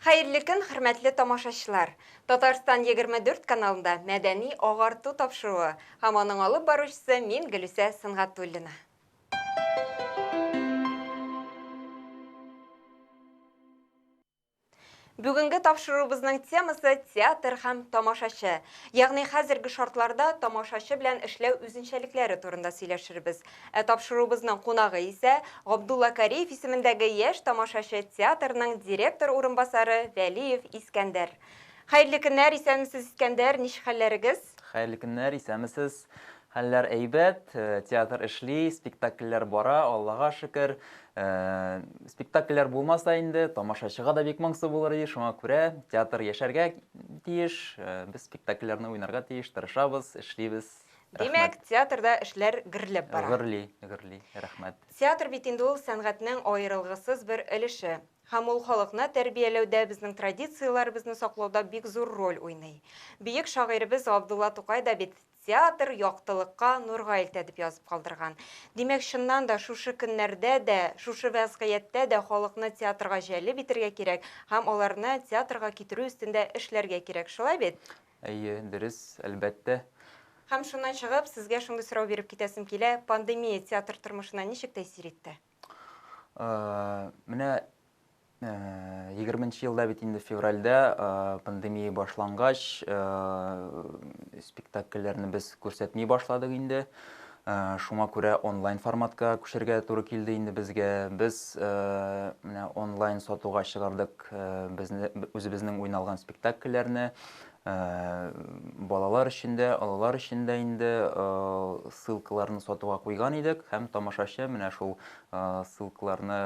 Хайырлы көн, хөрмәтле тамашачылар. Татарстан 24 каналында мәдәни агарту тапшыруы һәм аның алып баручысы мин Гөлүсә Сынгатуллина. Бүгінгі тапшыруыбызның темасы театр һәм тамашачы. Ягъни хәзерге шартларда тамашачы белән эшләү үзенчәлекләре турында сөйләшербез. Тапшыруыбызның кунагы исә Габдулла Кариев исемендәге яшь тамашачы театрның директор урынбасары Вәлиев Искәндәр. Хәерле көннәр, исәнмесез Искәндәр, ничек хәлләрегез? Хәерле көннәр, исәнмесез. Хәлләр әйбәт, театр эшли, спектакльләр бара, Аллага шөкер. Спектакльләр булмаса инде, тамашачыга да бик моңсу булыр иде, шуңа күрә театр яшәргә тиеш, без спектакльләрне уйнарга тиеш, тырышабыз, эшлибез. Димәк, театрда эшләр гөрләп бара. Гөрли, рәхмәт. Театр бит инде ул сәнгатьнең аерылгысыз бер өлеше. Һәм ул халыкны тәрбияләүдә, безнең традицияләребезне саклауда бик зур роль уйный. Бөек шагыйребез Габдулла Тукай да бит театр яктылыкка, нурга илтә дип язып калдырган. Димәк, шуннан да шушы көннәрдә дә, шушы вазгыятьтә дә халыкны театрга җәлеп итәргә кирәк һәм аларны театрга китерү өстендә эшләргә кирәк. Шулай бит? Әйе, дөрес, әлбәттә. Һәм шуннан чыгып, сезгә шундый сорау биреп китәсем килә. Пандемия театр тормышына ничек тәэсир итте? Менә 20 елда бит инде февральдә пандемия башлангач, спектакльләрне без күрсәтми башладык инде. Шуңа күрә онлайн форматка күчәргә туры килде инде безгә. Без менә онлайн сатуга чыгардык үзебезнең уйналган спектакльләрне. Балалар өчен дә, алалар өчен дә инде ссылкаларны сатуга куйган идек һәм тамашачы менә шул ссылкаларны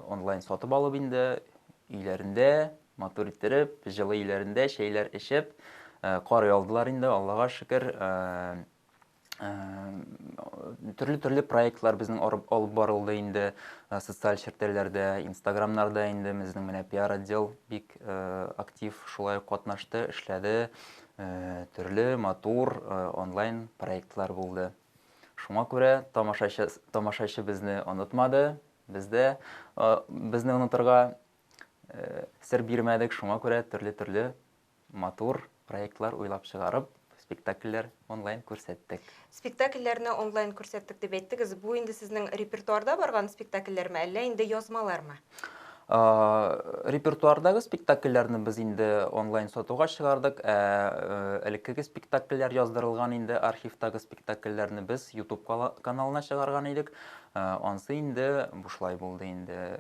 онлайн сатып алып инде өйләрендә матур иттереп, җылы өйләрендә чәйләр эчеп карый алдылар инде, Аллага шөкер. Төрле проектлар безнең алып барылды инде социаль челтәрләрдә, инстаграмнарда инде безнең менә пиар отдел бик актив шулай катнашты, эшләде. Төрле матур онлайн проектлар булды. Шуңа күрә тамашачы безне онытмады, безне онытырга сер бирмәдек. Шуңа күрә төрле матур проектлар уйлап чыгарып, спектакльләр онлайн күрсәттек. Спектакльләрне онлайн күрсәттек дип әйттегез. Бу инде сезнең репертуарда барган спектакльләрме, әллә инде язмалармы? Репертуардагы спектакльләрне без инде онлайн сатуга чыгардык. Элеккеге спектакльләр яздырылган инде, архивтагы спектакльләрне без YouTube каналына чыгарган идек. Ансы инде бушлай булды инде.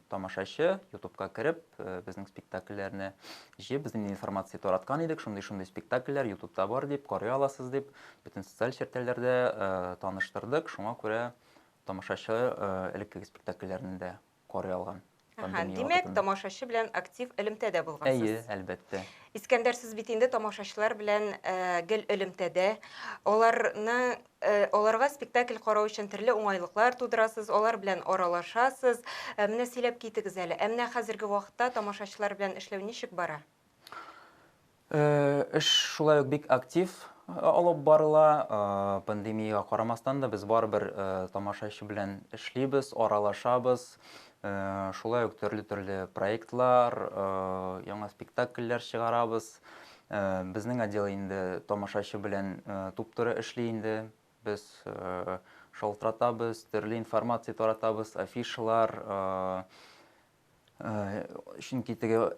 Тамашачы YouTube'ка кереп, безнең спектакльләрне җыеп, безнең информация тараткан идек. Шундый спектакльләр YouTube'та бар дип, карый аласыз дип, бөтен социаль челтәрләрдә таныштырдык. Шуңа күрә тамашачы элеккеге спектакльләрне дә карый алган. Димәк, тамашачы белән актив элемтәдә булгансыз. Әйе, әлбәттә. Искәндәр, сез бит инде тамашачылар белән гел элемтәдә. Аларга спектакль карау өчен төрле уңайлыклар тудырасыз, алар белән аралашасыз. Менә сөйләп китегез әле. Менә хәзерге вакытта тамашачылар белән эшләү ничек бара? Эш шулай ук бик актив алып барыла. Пандемияга карамастан да без барыбер тамашачы белән эшлибез, аралашабыз. Шулай ук төрле проектлар, яңа спектакльләр чыгарабыз. Безнең отдел инде тамашачы белән туп-туры эшли инде. Без шалтыратабыз, төрле информация таратабыз, афишалар. Чөнки теге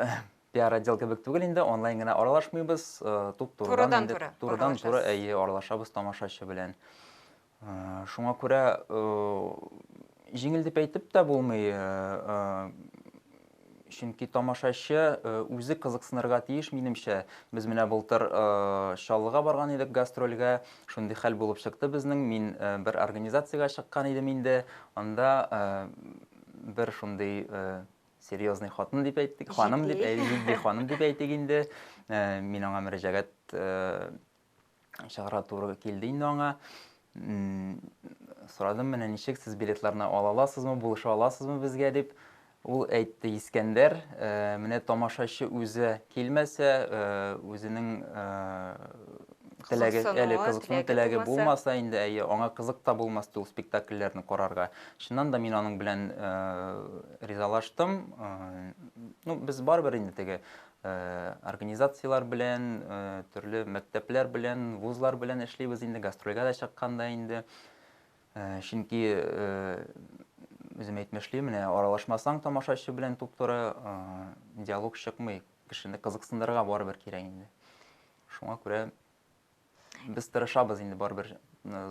пиар отдел кебек түгел инде, онлайн гына аралашмыйбыз, туп-турыдан туры аралашабыз тамашачы белән. Шуңа күрә җиңел дип әйтеп тә булмый. Чөнки тамашачы үзе кызыксынырга тиеш, минемчә. Без менә былтыр Чаллыга барган идек гастрольгә. Шундый хәл булып чыкты безнең. Мин бер организациягә чыккан идем инде. Анда бер шундый серьезный хатын дип әйттек, ханым дип әйтик инде. Мин аңа мөрәҗәгать чыгарга туры килде инде аңа. Сорадым, менә ничек сез билетларны ала аласызмы, булыша аласызмы безгә дип. Ул әйтте: Искәндәр, менә тамашачы үзе килмәсә, үзенең теләге әле Кызыксынуы, кызыксыну теләге теләге булмаса. булмаса инде әйе аңа кызык та булмас ул спектакльләрне карарга. Шуннан да мин аның белән ризалаштым. Ну без барыбер инде теге организациялар белән, төрле мәктәпләр белән, вузлар белән эшлибез инде, гастрольгә дә чыкканда инде. Чөнки үзем әйтмешли, менә аралашмасаң тамашачы белән туп-туры диалог чыкмый. Кешене кызыксындырырга барыбер кирәк инде. Шуңа күрә без тырышабыз инде барыбер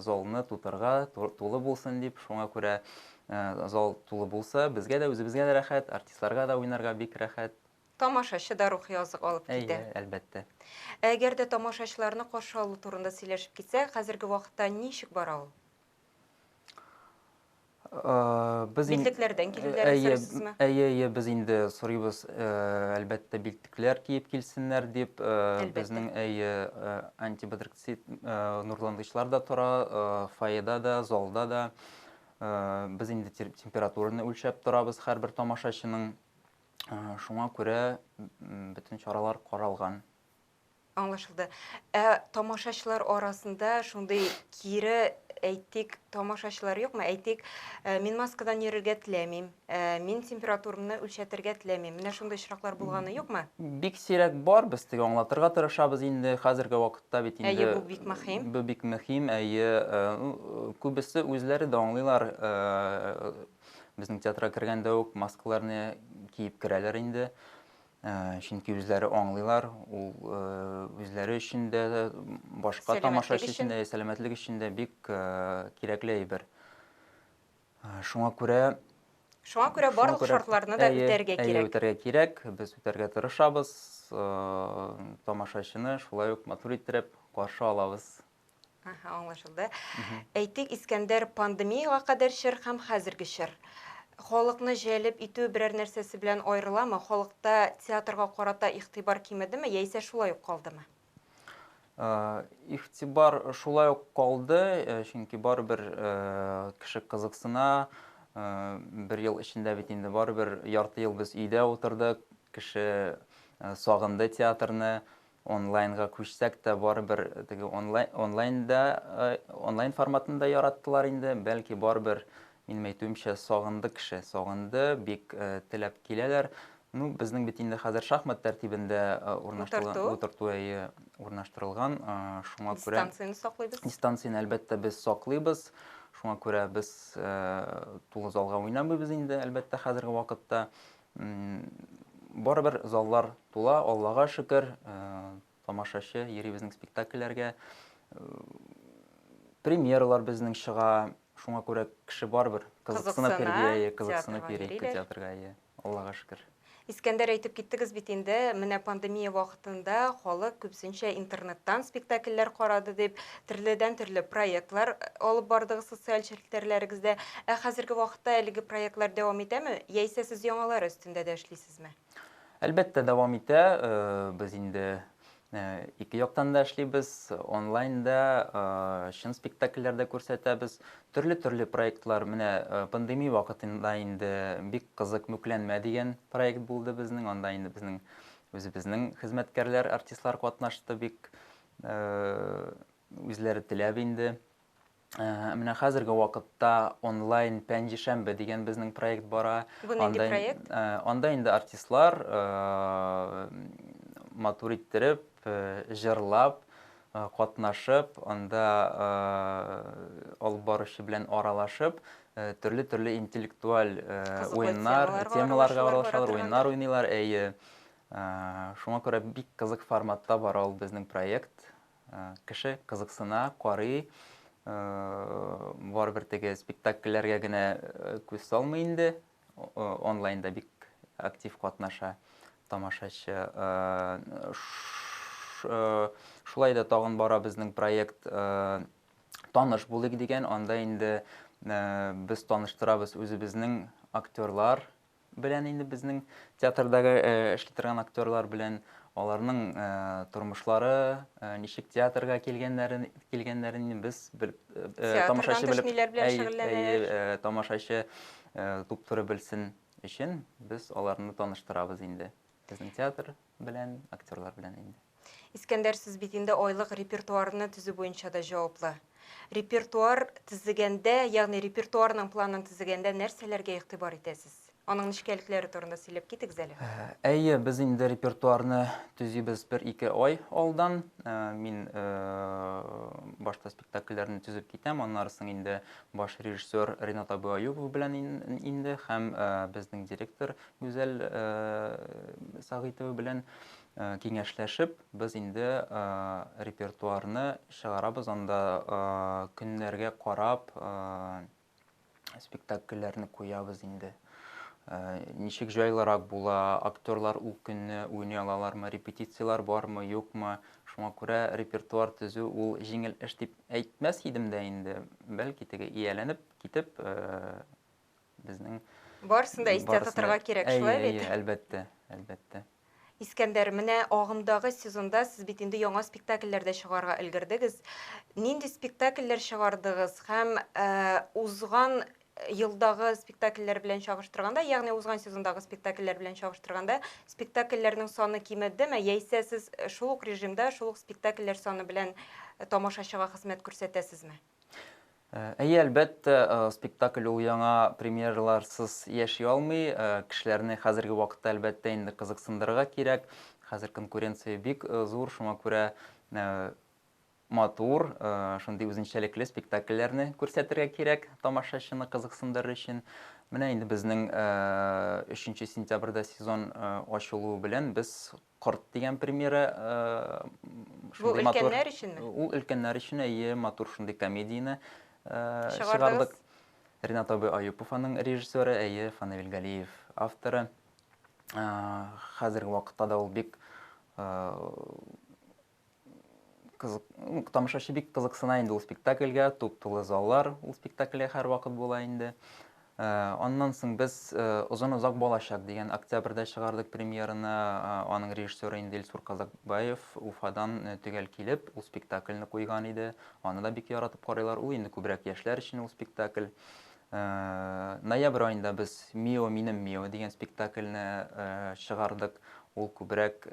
залны тутырга, тулы булсын дип. Шуңа күрә зал тулы булса, безгә дә, үзебезгә дә рәхәт, артистларга да уйнарга бик рәхәт. Тамашачы да рух язык алып китә. Әйе, әлбәттә. Әгәр дә тамашачыларны каршы алу турында сөйләшеп китсәк, хәзерге вакытта ничек бара ул? Без Билтекләрдән килүләрен сорыйсызмы? әйе, без инде сорыйбыз, әлбәттә билтекләр киеп килсеннәр дип, безнең антибиотик нурландыргычлар да тора, фойеда да, залда да. Без инде температураны үлчәп торабыз һәрбер тамашачының. Шуңа күрә бөтен чаралар каралган. Аңлашылды. Тамашачылар арасында шундый кире әйтик, тамашачылар юкмы? Әйтик, мин маскадан йөрергә теләмим, мин температурамны үлчәтергә теләмим. Менә шундый очраклар булганы юкмы? Бик сирәк бар, без теге аңлатырга тырышабыз инде хәзерге вакытта бит инде. Әйе, бу бик мөһим. Бу бик мөһим, әйе. Күбесе үзләре дә аңлыйлар. Безнең театрга кергәндә үк маскаларны киеп керәләр инде. Чөнки үзләре аңлыйлар, ул үзләре өчен дә, башка тамашачы өчен дә, сәламәтлек өчен дә бик кирәкле әйбер. Шуңа күрә барлык шартларны да үтәргә әйе, кирәк. үтәргә кирәк. Без үтәргә тырышабыз. Тамашачыны шулай ук матур иттереп каршы алабыз. Аңлашылды. Әйтик, Искәндәр пандемияга кадәр чор һәм хәзерге чор. Халыкны җәлеп итү берәр нәрсәсе белән аерыламы? Халыкта театрга карата игътибар кимедеме, яисә шулай ук калдымы? Игътибар шулай ук калды, чөнки барыбер кеше кызыксына. Бер ел эчендә бит инде барыбер ярты ел без өйдә утырдык. Кеше сагынды театрны. Онлайнга күчсәк тә барыбер теге онлайн форматында яраттылар инде. Бәлки барыбер минем әйтүемчә сагынды кеше, сагынды, бик теләп киләләр. Ну, безнең бит инде хәзер шахмат тәртибендә урнаштырылган. Шуңа күрә Дистанцияны саклыйбыз. Дистанцияны әлбәттә без саклыйбыз. Шуңа күрә без тулы залга уйнамыйбыз инде, әлбәттә хәзерге вакытта. Барыбер заллар тула, Аллага шөкер. Тамашачы йөри безнең спектакльләргә. Премьералар безнең чыга. Шуңа күрә кеше барыбер кызыксынып йөри театрга. Аллага шөкер. Искәндәр әйтеп киттегез бит инде, менә пандемия вакытында халык күпсенчә интернеттан спектакльләр карады дип, төрле проектлар алып бардыгыз социаль челтәрләрегездә. Хәзерге вакытта әлеге проектлар дәвам итәме, яисә сез яңалар өстендә дә эшлисезме? Әлбәттә дәвам итә. Без инде ике яктан да эшлибез, онлайнда, чын спектакльләрдә күрсәтәбез. Төрле проектлар, менә пандемия вакытында инде бик кызык Мүкләнмә дигән проект булды безнең. Анда инде үзебезнең хезмәткәрләр, артистлар катнашты, бик үзләре теләп инде. Менә хәзерге вакытта онлайн Пәнҗешәмбе дигән безнең проект бара. Бу нинди проект? Анда инде артистлар матур иттереп, җырлап, катнашып, анда алып баручы белән аралашып, төрле интеллектуаль уеннар, темаларга аралашалар, уеннар уйныйлар. Әйе. Шуңа күрә бик кызык форматта бара ул безнең проект. Кеше кызыксына, карый. Барыбер теге спектакльләргә генә күз салмый инде. Онлайнда бик актив катнаша тамашачы. Шулай да тагын бара безнең проект Таныш булыйк дигән. Анда инде без таныштырабыз үзебезнең актерлар белән, инде безнең театрдагы эшли торган актерлар белән, аларның тормышлары, ничек театрга килгәннәрен без тамашачы белеп, тамашачы туп-туры белсен өчен без аларны таныштырабыз инде. Безнең театр белән, актерлар белән инде. Искәндәр, сез бит инде айлык репертуарны төзү буенча да җаваплы. Репертуар төзегәндә, ягъни репертуарның планын төзегәндә нәрсәләргә игътибар итәсез? Аның нечкәлекләре турында сөйләп китегез әле. Әйе, без инде репертуарны төзибез 1-2 ай алдан. Мин башта спектакльләрне төзеп китәм, аннарысын инде баш режиссер Ринат Абыаюбов белән инде һәм безнең директор Гүзәл Сагитова белән киңәшләшеп, без инде репертуарны чыгарабыз, анда көннәргә карап спектакльләрне куябыз инде. Ничек җайлырак була, актерлар ул көнне уйный алалармы, репетициялар бармы, юкмы? Шуңа күрә репертуар төзү ул җиңел эш дип әйтмәс идем дә инде. Бәлки теге ияләнеп китеп безнең Барысын да истә тотырга кирәк, шулай бит? Әйе, әлбәттә, әлбәттә. Искәндәр, менә агымдагы сезонда сез бит инде яңа спектакльләрдә чыгарга өлгердегез. Нинди спектакльләр чыгардыгыз һәм узган елдагы спектакльләр белән чагыштырганда, ягъни узган сезондагы спектакльләр белән чагыштырганда, спектакльләрнең саны кимәдеме, яисә сез шул ук режимда, шул ук спектакльләр саны белән тамашачыга хезмәт күрсәтәсезме? Әйе, әлбәттә, спектакль ул яңа премьераларсыз яши алмый. Кешеләрне хәзерге вакытта әлбәттә инде кызыксындырырга кирәк. Хәзер конкуренция бик зур, шуңа күрә матур, шундый үзенчәлекле спектакльләрне күрсәтергә кирәк тамашачыны кызыксындырыр өчен. Менә инде безнең 3 сентябрьдә сезон ачылуы белән без «Корт» дигән премьера Бу өлкәннәр өченме? Ул өлкәннәр өчен, әйе, матур шундый комедияне чыгардык. Ринат Абыаюпов аның режиссеры, әйе, Фанавил Галиев авторы. Хәзерге вакытта да ул бик тамашачы бик кызыксына инде ул спектакльгә, туп-тулы заллар ул спектакльгә һәр вакыт була инде. Аннан соң без «Озын-озак балачак» дигән октябрьдә чыгардык премьераны, аның режиссеры инде Илсур Казакбаев Уфадан төгәл килеп, ул спектакльне куйган иде. Аны да бик яратып карыйлар. Ул инде күбрәк яшьләр өчен ул спектакль. Ноябрь айында без «Мио, минем Мио» дигән спектакльне чыгардык. Ул күбрәк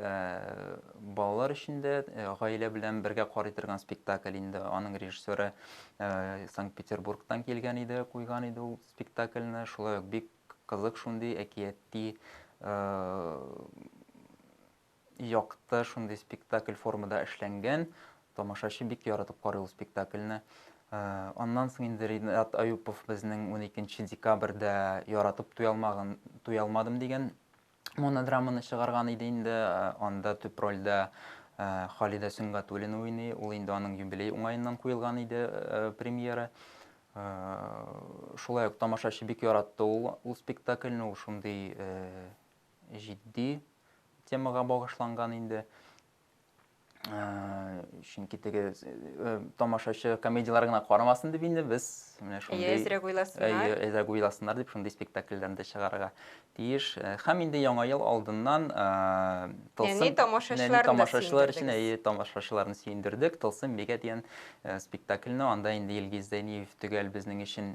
балалар өчен дә, гаилә белән бергә карый торган спектакль инде. Аның режиссеры Санкт-Петербургтан килгән иде, куйган иде ул спектакльне. Шулай ук бик кызык шундый әкияти якты шундый спектакль формада эшләнгән. Тамашачы бик яратып карый ул спектакльне. Аннан соң инде Ринат Аюпов безнең 12 декабрьдә «Яратып туялмадым» дигән монодраманы чыгарган иде инде. Анда төп рольдә Халида Сөңгәтуллина уйный. Ул инде аның юбилей уңаеннан куелган иде премьера. Шулай ук тамашачы бик яратты ул спектакльне. Ул шундый җитди темага багышланган инде. Чөнки теге тамашачы комедиялар гына карамасын дип инде без менә шундый әзрәк уйласыннар дип шундый спектакльләрне чыгарырга тиеш. Һәм инде яңа ел алдыннан тамашачылар өчен, тамашачыларны сөендердек. «Тылсым бигә» дигән спектакльне, анда инде Илгиз Зәйниев төгәл безнең өчен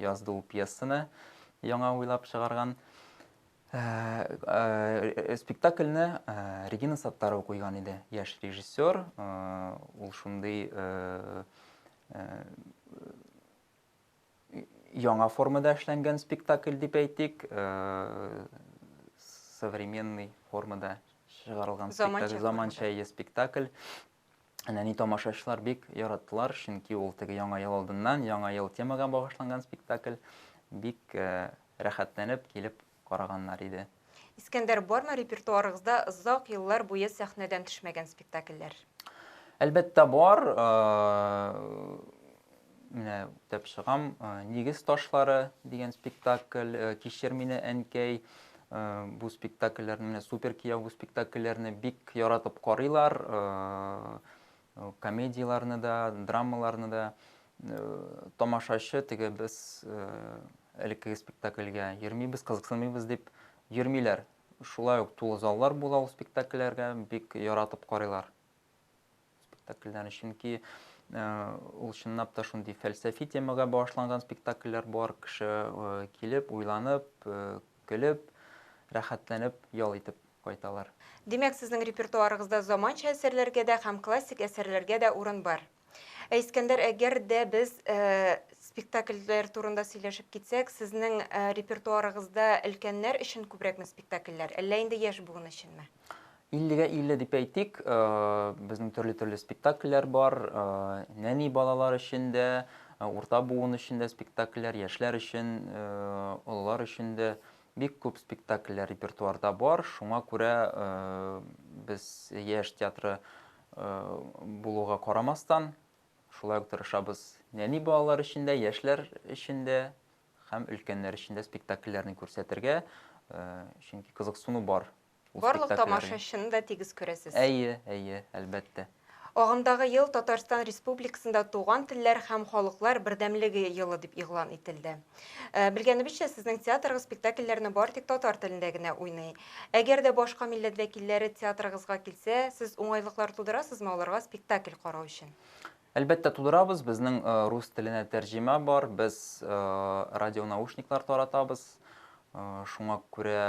язды ул пьесаны, яңа уйлап чыгарган. Спектакльне Регина Саттарова куйган иде, яшь режиссер. Ул шундый яңа формада эшләнгән спектакль дип әйтик, современный формада чыгарылган спектакль, заманча спектакль. Әнә тамашачылар бик яраттылар, чөнки ул теге яңа ел алдыннан, яңа ел темага багышланган спектакль, бик рәхәтләнеп килеп караганнар иде. Искәндәр, бармы репертуарыгызда озак еллар буе сәхнәдән төшмәгән спектакльләр? Әлбәттә бар. Менә үтәп чыгам, «Нигез ташлары» дигән спектакль, «Кичер мине, әнкәй». Бу спектакльләрне, менә «Супер кияү» бу спектакльләрне бик яратып карыйлар. Комедияларны да, драмаларны да. Тамашачы теге без элеккеге спектакльгә йөрмибез, кызыксынмыйбыз дип йөрмиләр. Шулай ук тулы заллар була ул спектакльләргә, бик яратып карыйлар спектакльләрне, чөнки ул чынлап та шундый фәлсәфи темага багышланган спектакльләр бар. Кеше килеп, уйланып, көлеп, рәхәтләнеп, ял итеп кайталар. Демәк, сезнең репертуарыгызда заманча әсәрләргә дә һәм классик әсәрләргә дә урын бар. Искәндәр, әгәр дә без спектакльләр турында сөйләшеп китсәк, сезнең репертуарыгызда өлкәннәр өчен күбрәкме спектакльләр, әллә инде яшь буын өченме? 50-гә 50 дип әйтик, безнең төрле спектакльләр бар, нәни балалар өчен дә, урта буын өчен дә спектакльләр, яшьләр өчен, олылар өчен дә бик күп спектакльләр репертуарда бар. Шуңа күрә без яшь театры булуга карамастан, шулай ук тырышабыз нәни балалар өчен дә, яшьләр өчен дә һәм өлкәннәр өчен дә спектакльләрне күрсәтергә, чөнки кызыксыну бар. Барлык тамашачыны да тигез күрәсез. Әйе, әлбәттә. Агымдагы ел Татарстан Республикасында туган телләр һәм халыклар бердәмлеге елы дип игълан ителде. Белгәнебезчә, сезнең театрыгыз спектакльләрне бар тик татар телендә генә уйный. Әгәр дә башка милләт вәкилләре театрыгызга килсә, сез уңайлыклар тудырасызмы аларга спектакль карау өчен? Әлбәттә тудырабыз, безнең рус теленә тәрҗемә бар, без радионаушниклар таратабыз. Шуңа күрә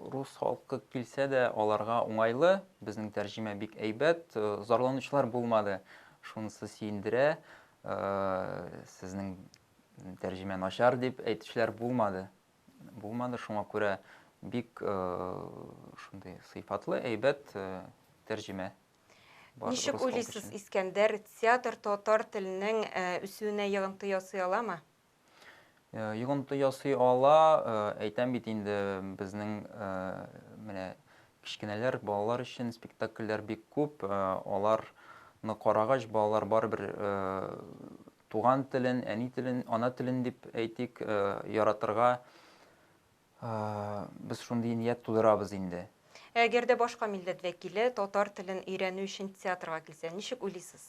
рус халкы килсә дә, аларга уңайлы, безнең тәрҗемә бик әйбәт, зарланучылар булмады. Шунысы сөендерә, сезнең тәрҗемә начар дип әйтүчеләр булмады. Шуңа күрә бик шундый сыйфатлы, әйбәт тәрҗемә бар. Ничек уйлыйсыз, Искәндәр, театр татар теленең үсүенә йогынты ясый аламы? Йогынты ясый ала, әйтәм бит инде безнең менә кичкенәләр, балалар өчен спектакльләр бик күп, аларны карагач, балалар барыбер туган телен, әни телен, ана телен дип әйтик, яратырга без шундый ният тудырабыз инде. Әгәр дә башка милләт вәкиле татар телен өйрәнү өчен театрга килсә, ничек уйлыйсыз?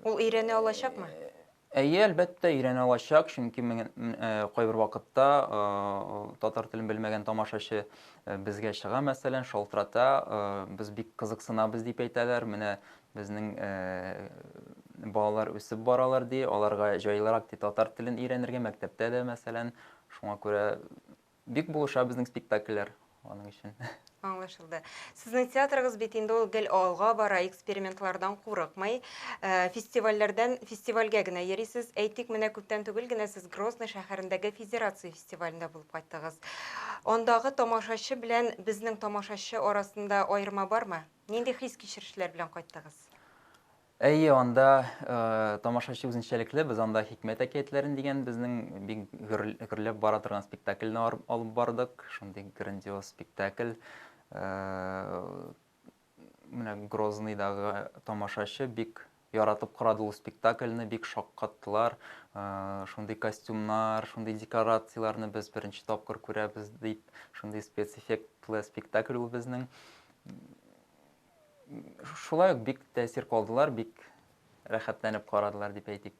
Ул өйрәнә алачакмы? Әйе, әлбәттә өйрәнә алачак, чөнки кайбер вакытта татар телен белмәгән тамашачы безгә чыга, мәсәлән, шалтырата, без бик кызыксынабыз дип әйтәләр, менә безнең балалар үсеп баралар ди, аларга җайлырак ди татар телен өйрәнергә мәктәптә дә, мәсәлән, шуңа күрә бик булыша безнең спектакльләр аның өчен. Аңлашылды. Сезнең театрыгыз бит инде ул гел алга бара, экспериментлардан курыкмый, фестивальгә генә йөрисез. Әйтик, менә күптән түгел генә сез Грозный шәһәрендәге федерация фестивалендә булып кайттыгыз. Андагы тамашачы белән безнең тамашачы арасында аерма бармы? Нинди хис-кичерешләр белән кайттыгыз? Әйе, анда тамашачы үзенчәлекле, без анда хикмәт әкиятләрен дигән безнең бик гөрләп бара торган спектакльне алып бардык. Шундый грандиоз спектакль. Менә Грозныйдагы тамашачы бик яратып карады ул спектакльне, бик шаккаттылар. Шундый костюмнар, шундый декорацияларны без беренче тапкыр күрәбез дип, шундый спецэффектлы спектакль ул безнең. Шулай ук бик тәэсир калдылар, бик рәхәтләнеп карадылар дип әйтик.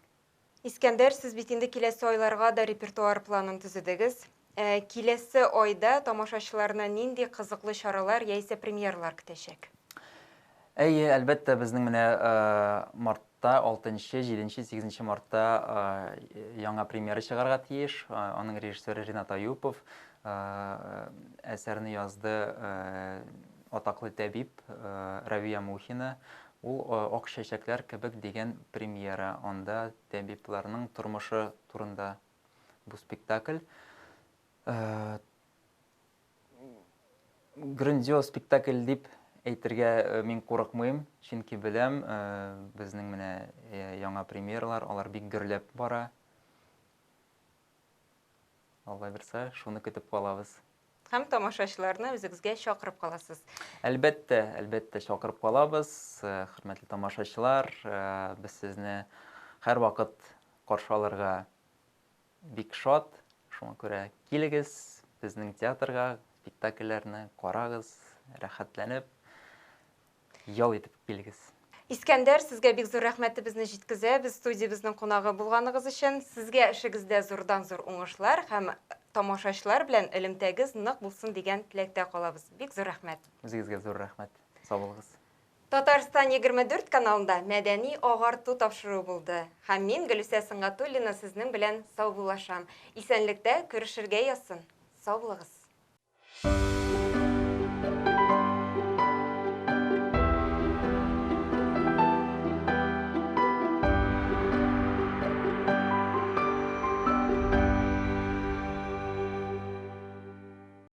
Искәндәр, сез бит инде киләсе айларга да репертуар планын төзедегез. Киләсе айда тамашачыларны нинди кызыклы чаралар яисә премьерлар көтәчәк? Әйе, әлбәттә, безнең менә мартта, 6-нчы, 7-нче, 8-нче мартта яңа премьера чыгарга тиеш. Аның режиссеры Ринат Аюпов әсәрне язды, атаклы табиб Равия Мухина. Ул «Ак чәчәкләр» кебек дигән премьера. Анда табибларның тормышы турында бу спектакль. Грандиоз спектакль дип әйтергә мин курыкмыйм, чөнки беләм, безнең менә яңа премьералар, алар бик гөрләп бара. Алла берсә, шуны көтеп калабыз. Һәм тамашачыларны үзегезгә чакырып каласыз. Әлбәттә чакырып калабыз. Хөрмәтле тамашачылар, без сезне һәрвакыт каршы алырга бик шат. Шуңа күрә килегез безнең театрга, спектакльләрне карагыз, рәхәтләнеп, ял итеп килегез. Искәндәр, сезгә бик зур рәхмәтебезне җиткезәбез студиябезнең кунагы булганыгыз өчен. Сезгә эшегездә зурдан-зур уңышлар һәм тамашачылар белән элемтәгез нык булсын дигән теләктә калабыз. Бик зур рәхмәт. Үзегезгә зур рәхмәт. Сау булыгыз. Татарстан 24 каналында мәдәни агарту тапшыру булды. Һәм мин Гөлүсә Сыңгатуллина сезнең белән саубуллашам. Исәнлектә күрешергә язсын. Сау булыгыз. Итеп.